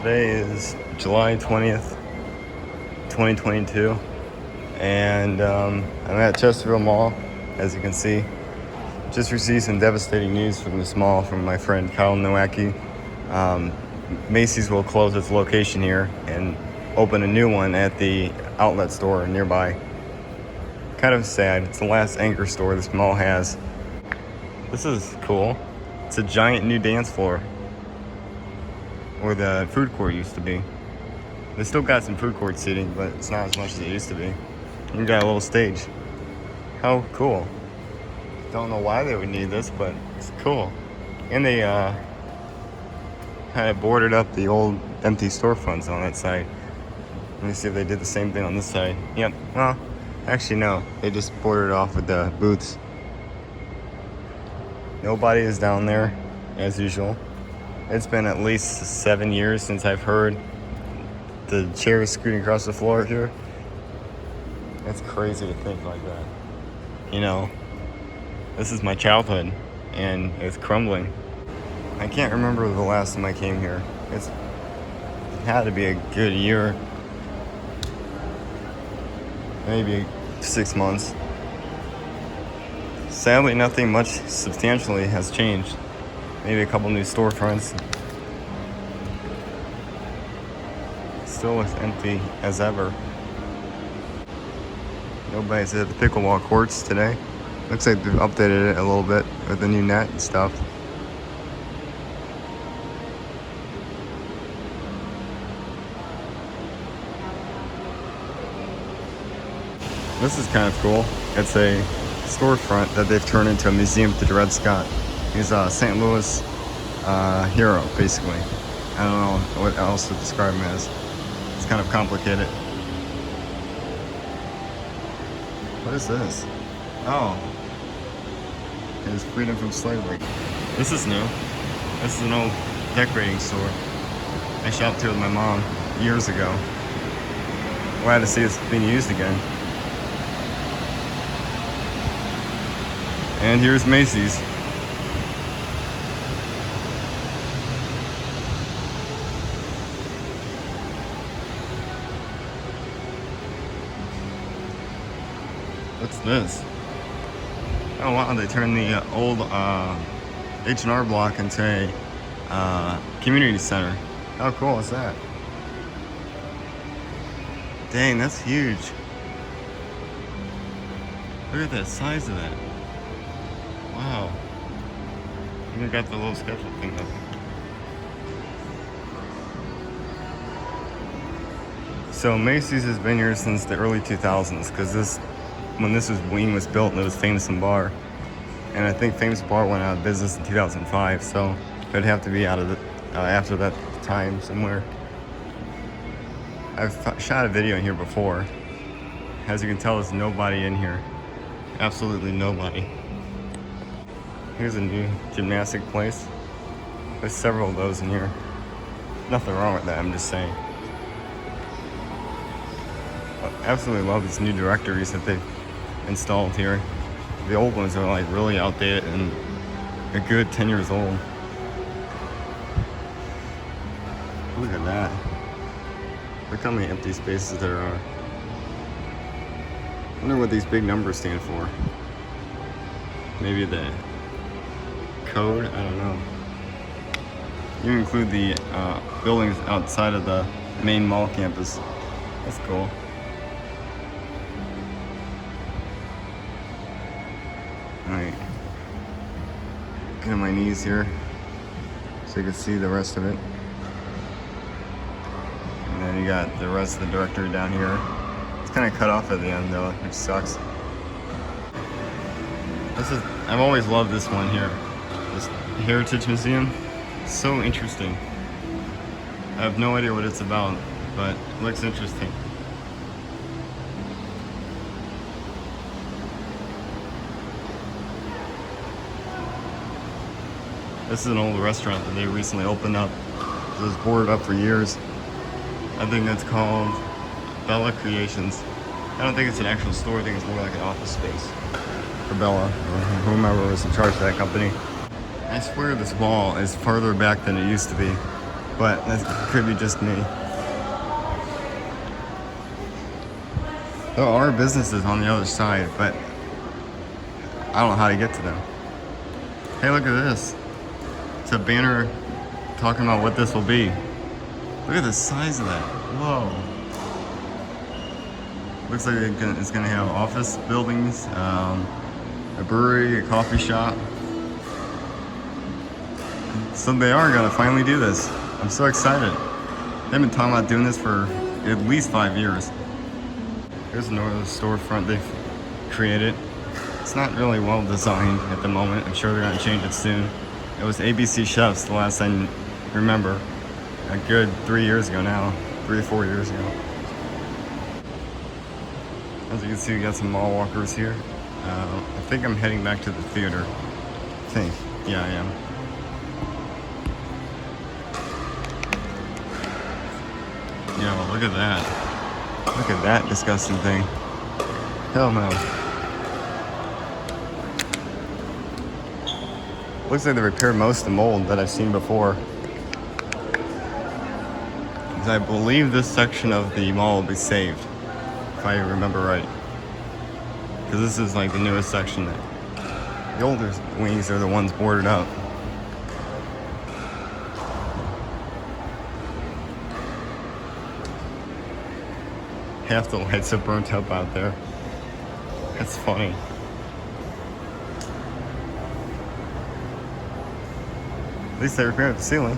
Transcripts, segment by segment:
Today is July 20th, 2022, and I'm at Chesterfield Mall, as you can see. Just received some devastating news from this mall from my friend Kyle Nowacki. Macys will close its location here and open a new one at the outlet store nearby. Kind of sad. It's the last anchor store this mall has. This is cool. It's a giant new dance floor where the food court used to be. They still got some food court seating, but it's not as much as it used to be. You got a little stage. How cool. Don't know why they would need this, but it's cool. And they kind of boarded up the old empty storefronts on that side. Let me see if they did the same thing on this side. Yep, well, actually no. They just boarded it off with the booths. Nobody is down there, as usual. It's been at least 7 years since I've heard the chairs scooting across the floor here. It's crazy to think like that. You know, this is my childhood, and it's crumbling. I can't remember the last time I came here. It had to be a good year. Maybe 6 months. Sadly, nothing much substantially has changed. Maybe a couple new storefronts. Still as empty as ever. Nobody's at the pickleball courts today. Looks like they've updated it a little bit with the new net and stuff. This is kind of cool. It's a storefront that they've turned into a museum to Dred Scott. He's a St. Louis hero, basically. I don't know what else to describe him as. It's kind of complicated. What is this? Oh. It is freedom from slavery. This is new. This is an old decorating store. I shopped here with my mom years ago. Glad to see it's being used again. And here's Macys. What's this? Oh wow, they turned the old H&R block into a community center. How cool is that? Dang, that's huge. Look at the size of that. Wow. Even got the little schedule thing up. So Macys has been here since the early 2000s, because when this wing was built, it was Famous and Bar, and I think Famous Bar went out of business in 2005. So it'd have to be out of after that time somewhere. I've shot a video in here before. As you can tell, there's nobody in here. Absolutely nobody. Here's a new gymnastic place. There's several of those in here. Nothing wrong with that, I'm just saying. I absolutely love these new directories that they've installed here. The old ones are like really outdated and a good 10 years old. Look at that. Look how many empty spaces there are. I wonder what these big numbers stand for. Maybe the code? I don't know. You include the buildings outside of the main mall campus. That's cool. Alright. Get on my knees here so you can see the rest of it. And then you got the rest of the directory down here. It's kind of cut off at the end though, which sucks. I've always loved this one here. This Heritage Museum. It's so interesting. I have no idea what it's about, but it looks interesting. This is an old restaurant that they recently opened up. It was boarded up for years. I think that's called Bella Creations. I don't think it's an actual store. I think it's more like an office space for Bella or whomever was in charge of that company. I swear this wall is farther back than it used to be. but that could be just me. There are businesses on the other side, but I don't know how to get to them. Hey, look at this. It's a banner talking about what this will be. Look at the size of that. Whoa. Looks like it's gonna have office buildings, a brewery, a coffee shop. So they are gonna finally do this. I'm so excited. They've been talking about doing this for at least 5 years. Here's another storefront they've created. It's not really well designed at the moment. I'm sure they're gonna change it soon. It was ABC Chefs the last I remember. A good 3 years ago now. 3 or 4 years ago. As you can see, we got some mall walkers here. I think I'm heading back to the theater. I think. Yeah, I am. Yeah, well, look at that. Look at that disgusting thing. Hell no. Looks like they repaired most of the mold that I've seen before. Because I believe this section of the mall will be saved, if I remember right. Because this is like the newest section. The older wings are the ones boarded up. Half the lights are burnt up out there. That's funny. At least they repaired the ceiling.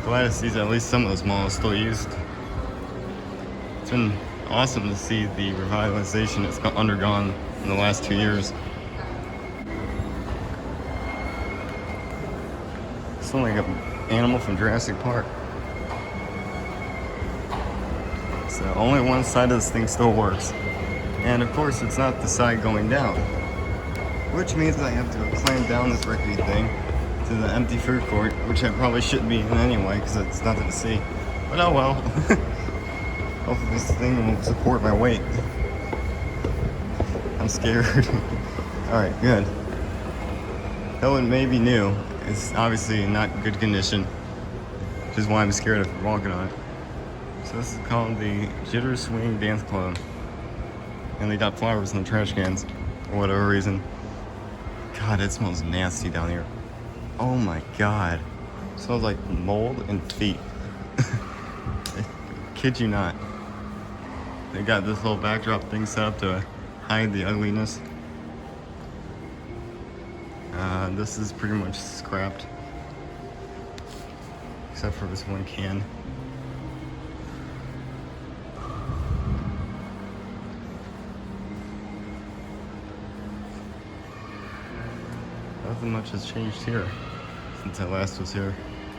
Glad to see that at least some of those malls still used. It's been awesome to see the revitalization it's undergone in the last 2 years. It's like an animal from Jurassic Park. So only one side of this thing still works. And of course it's not the side going down. Which means I have to climb down this rickety thing to the empty food court, which I probably shouldn't be in anyway because it's nothing to see. But oh well. Hopefully this thing will support my weight. I'm scared. Alright, good. Though it may be new, it's obviously in not good condition, which is why I'm scared of walking on it. So this is called the Jitter Swing Dance Club. And they got flowers in the trash cans for whatever reason. God, it smells nasty down here. Oh my God. It smells like mold and feet. I kid you not. They got this little backdrop thing set up to hide the ugliness. This is pretty much scrapped. Except for this one can. Nothing much has changed here since I last was here.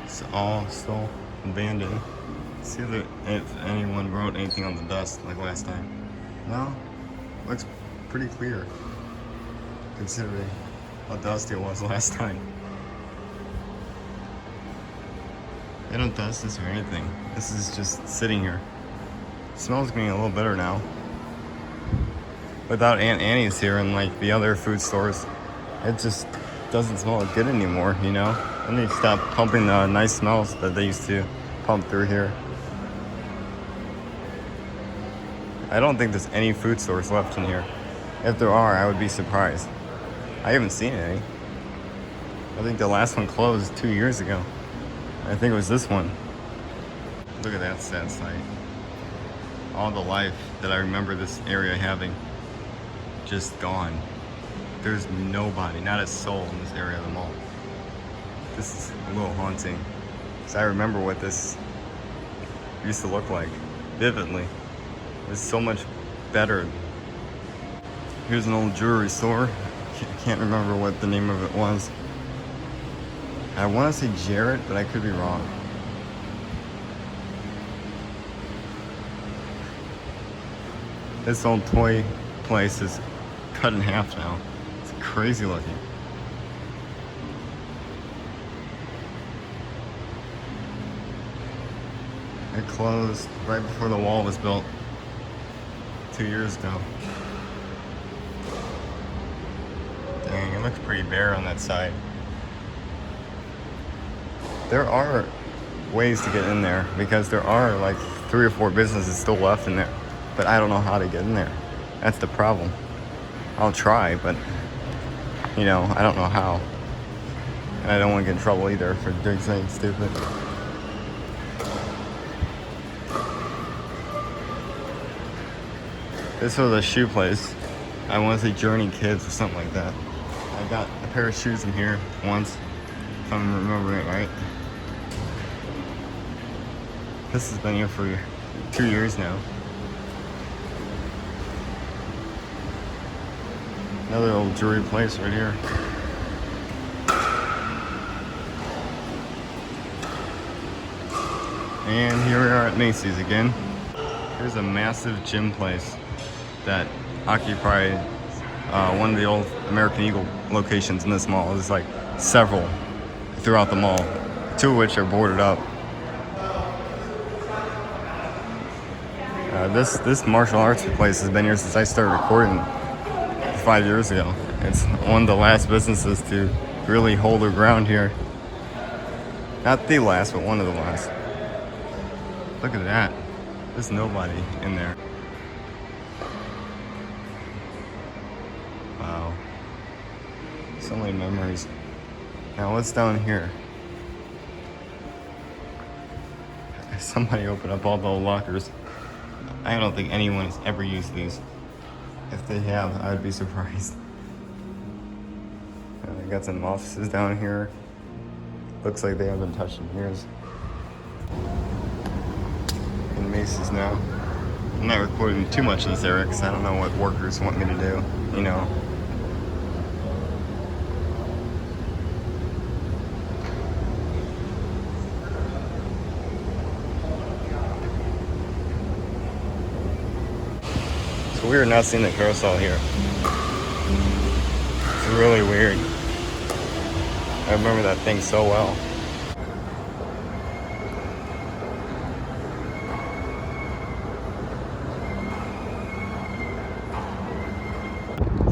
It's all still abandoned. See if anyone wrote anything on the dust like last time. No, looks pretty clear considering how dusty it was last time. They don't dust this or anything. This is just sitting here. It smells getting a little better now. Without Aunt Annie's here and like the other food stores, it just doesn't smell good anymore, you know? And they stopped pumping the nice smells that they used to pump through here. I don't think there's any food stores left in here. If there are, I would be surprised. I haven't seen any. I think the last one closed 2 years ago. I think it was this one. Look at that sad sight. All the life that I remember this area having, just gone. There's nobody, not a soul in this area of the mall. This is a little haunting. So I remember what this used to look like, vividly. It was so much better. Here's an old jewelry store. I can't remember what the name of it was. I want to say Jarrett, but I could be wrong. This old toy place is cut in half now. It's crazy looking. It closed right before the wall was built 2 years ago. Dang, it looks pretty bare on that side. there are ways to get in there because there are like 3 or 4 businesses still left in there, but I don't know how to get in there. That's the problem. I'll try, but you know, I don't know how. And I don't want to get in trouble either for doing something stupid. This was a shoe place. I want to say Journey Kids or something like that. I got a pair of shoes in here once, if I'm remembering it right. This has been here for 2 years now. Another old jewelry place right here. And here we are at Macys again. Here's a massive gym place that occupied one of the old American Eagle locations in this mall. There's like several throughout the mall, 2 of which are boarded up. This martial arts place has been here since I started recording 5 years ago. It's one of the last businesses to really hold their ground here. Not the last, but one of the last. Look at that. There's nobody in there. Wow. So many memories. Now what's down here? Somebody opened up all the lockers. I don't think anyone has ever used these. If they have, I would be surprised. They got some offices down here. Looks like they haven't been touched in years. In Macys now. I'm not recording too much in this area because I don't know what workers want me to do, you know. It's weird not seeing the carousel here. It's really weird. I remember that thing so well.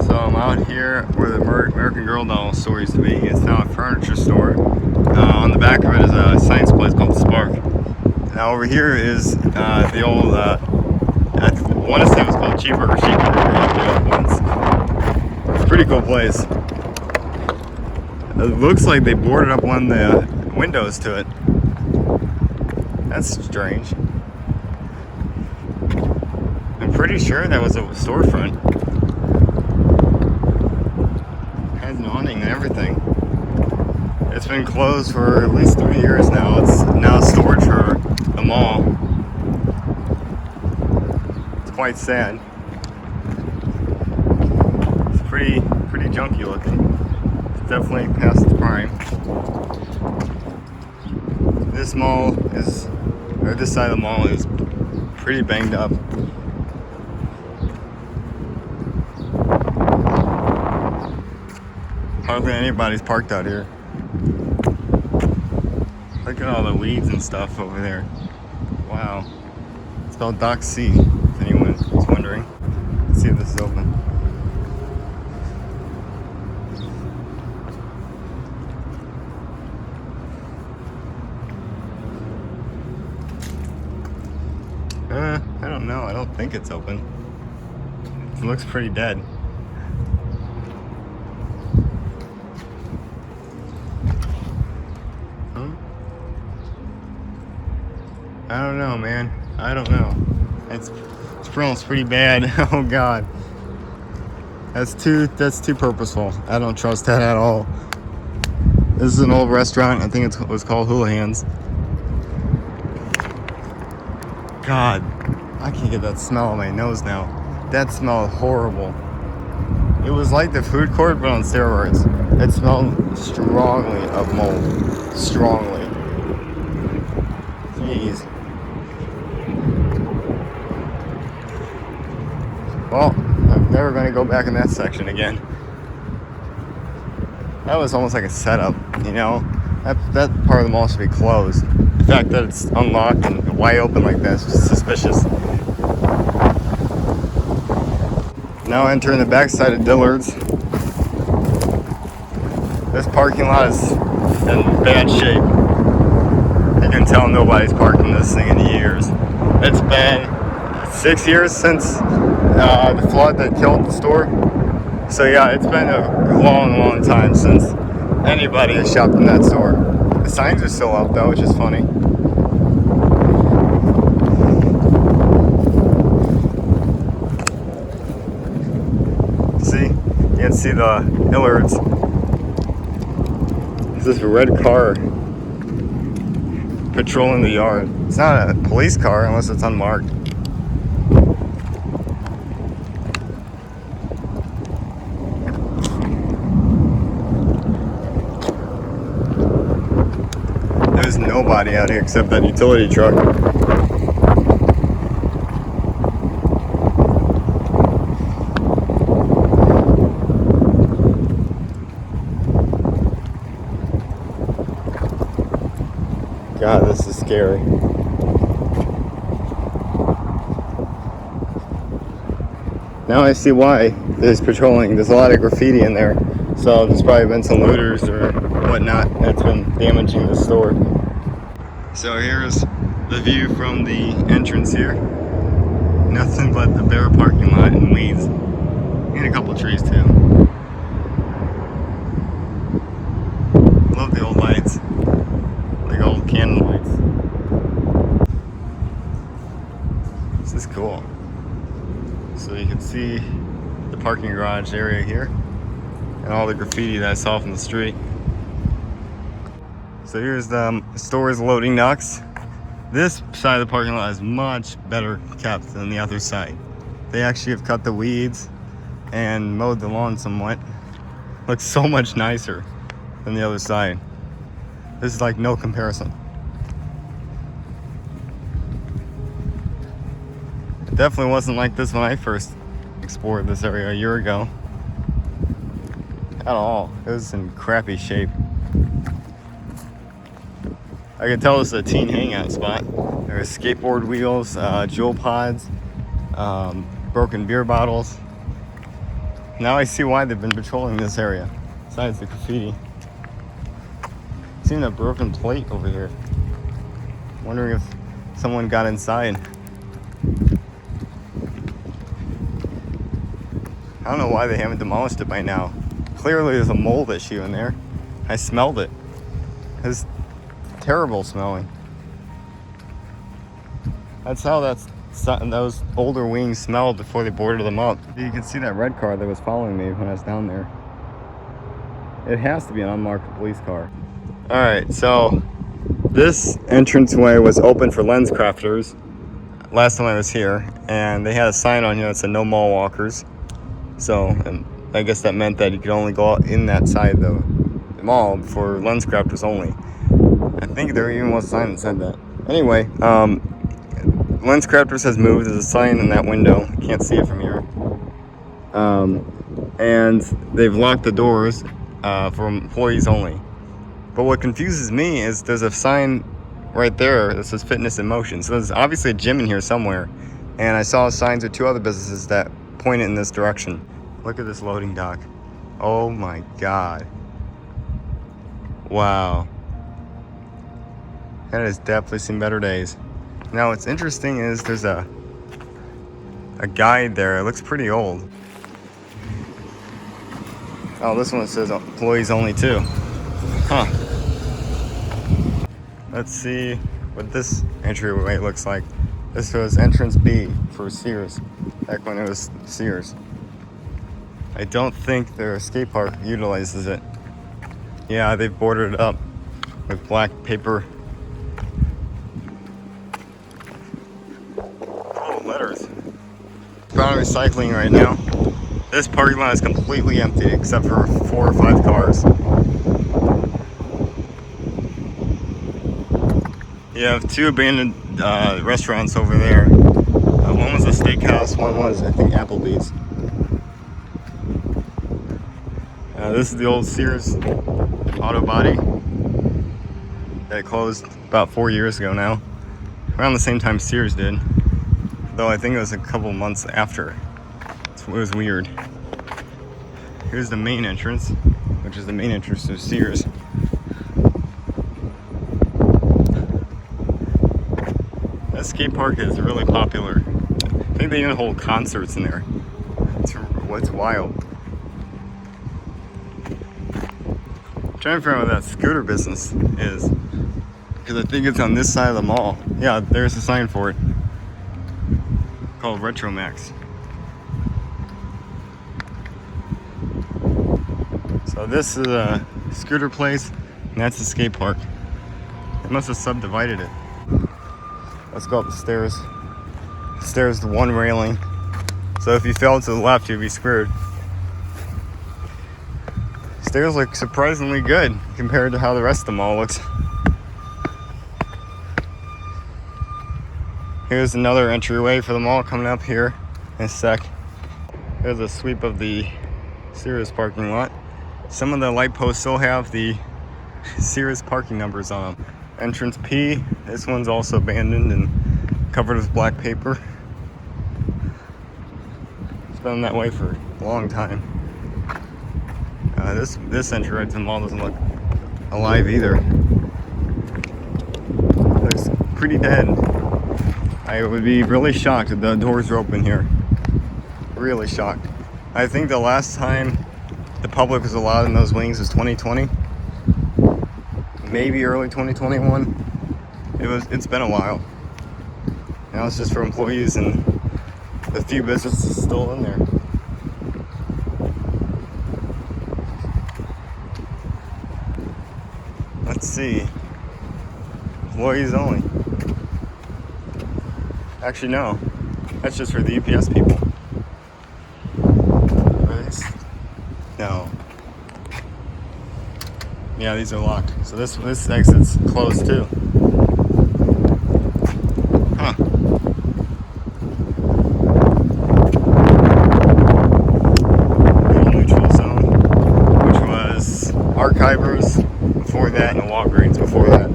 So I'm out here where the American Girl doll store used to be. It's now a furniture store. On the back of it is a science place called Spark. Now over here is the old, I want to say it was called Cheeseburger Chic once. Pretty cool place. It looks like they boarded up one of the windows to it. That's strange. I'm pretty sure that was a storefront. Has an awning and everything. It's been closed for at least 3 years now. It's now storage for the mall. It's quite sad. It's pretty junky looking. Definitely past its prime. This mall is, or this side of the mall is pretty banged up. Hardly anybody's parked out here. Look at all the weeds and stuff over there. Wow. It's spelled Dock C, if anyone is wondering. Let's see if this is open. I don't know. I don't think it's open. It looks pretty dead. Huh? I don't know, man. I don't know. It's smells pretty bad. Oh God. That's too purposeful. I don't trust that at all. This is an old restaurant. I think it was called Hula Hands. God, I can't get that smell on my nose now. That smelled horrible. It was like the food court, but on steroids. It smelled strongly of mold. Strongly. Jeez. Well, I'm never going to go back in that section again. That was almost like a setup, you know? That part of the mall should be closed. The fact that it's unlocked and wide open like that is just suspicious. Now entering the backside of Dillards. This parking lot is in bad shape. You can tell nobody's parked in this thing in years. It's been 6 years since the flood that killed the store. So yeah, it's been a long time since anybody has shopped in that store. The signs are still up though, which is funny. See? You can see the Dillards. There's this red car patrolling the yard. It's not a police car unless it's unmarked. There's nobody out here except that utility truck. God, this is scary. Now I see why there's patrolling. There's a lot of graffiti in there. So there's probably been some looters or whatnot that's been damaging the store. So here's the view from the entrance here. Nothing but the bare parking lot and weeds. And a couple trees too. Love the old lights. Like old cannon lights. This is cool. So you can see the parking garage area here and all the graffiti that I saw from the street. So here's the store's loading docks. This side of the parking lot is much better kept than the other side. They actually have cut the weeds and mowed the lawn somewhat. Looks so much nicer than the other side. This is like no comparison. It definitely wasn't like this when I first explored this area a year ago. At all. It was in crappy shape. I could tell this is a teen hangout spot. There's skateboard wheels, jewel pods, broken beer bottles. Now I see why they've been patrolling this area, besides the graffiti. Seen a broken plate over here. Wondering if someone got inside. I don't know why they haven't demolished it by now. Clearly there's a mold issue in there. I smelled it. It was terrible smelling. That's how those older wings smelled before they boarded them up. You can see that red car that was following me when I was down there. It has to be an unmarked police car. Alright, so this entranceway was open for Lenscrafters last time I was here, and they had a sign on here that said no mall walkers. So, and I guess that meant that you could only go out in that side of the mall for Lenscrafters only. I think there even was a sign that said that. Anyway, Lenscrafters has moved. There's a sign in that window. You can't see it from here. And they've locked the doors for employees only. But what confuses me is there's a sign right there that says Fitness in Motion. So there's obviously a gym in here somewhere. And I saw signs of two other businesses that point in this direction. Look at this loading dock. Oh my God. Wow. That has definitely seen better days. Now what's interesting is there's a guide there. It looks pretty old. Oh, this one says employees only too. Huh. Let's see what this entryway looks like. This was entrance B for Sears, back when it was Sears. I don't think their skate park utilizes it. Yeah, they've boarded it up with black paper. Oh, letters. Brown recycling right now. This parking lot is completely empty except for 4 or 5 cars. You have 2 abandoned restaurants over there. One was a steakhouse, one was, I think, Applebee's. This is the old Sears auto body that closed about 4 years ago now. Around the same time Sears did. Though I think it was a couple months after. It was weird. Here's the main entrance, which is the main entrance to Sears. skate park is really popular. I think they even hold concerts in there. It's what's wild. I'm trying to figure out what that scooter business is, because I think it's on this side of the mall. Yeah, there's a sign for it called Retro Max. So this is a scooter place, and that's the skate park. They must have subdivided it. Let's go up the stairs. The stairs to one railing. So if you fell to the left, you'd be screwed. Stairs look surprisingly good compared to how the rest of the mall looks. Here's another entryway for the mall coming up here in a sec. Here's a sweep of the Sears parking lot. Some of the light posts still have the Sears parking numbers on them. Entrance P, this one's also abandoned and covered with black paper. It's been that way for a long time. This entry right to the mall doesn't look alive either. It looks pretty dead. I would be really shocked if the doors were open here. Really shocked. I think the last time the public was allowed in those wings was 2020. Maybe early 2021. It's been a while. Now it's just for employees and the few businesses still in there. Let's see. Employees only. Actually, no. That's just for the UPS people. No. Yeah, these are locked. So this exit's closed too. Huh. Neutral zone, which was Archivers before that and Walgreens before that.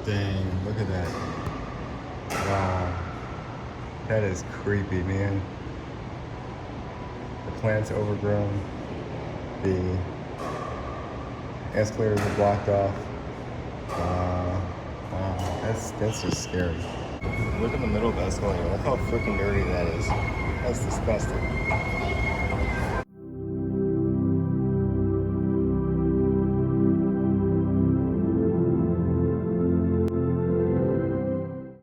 Dang, look at that. Wow. That is creepy, man. The plant's overgrown. The escalators are blocked off. Wow, that's just scary. Look in the middle of the escalator. Look how freaking dirty that is. That's disgusting.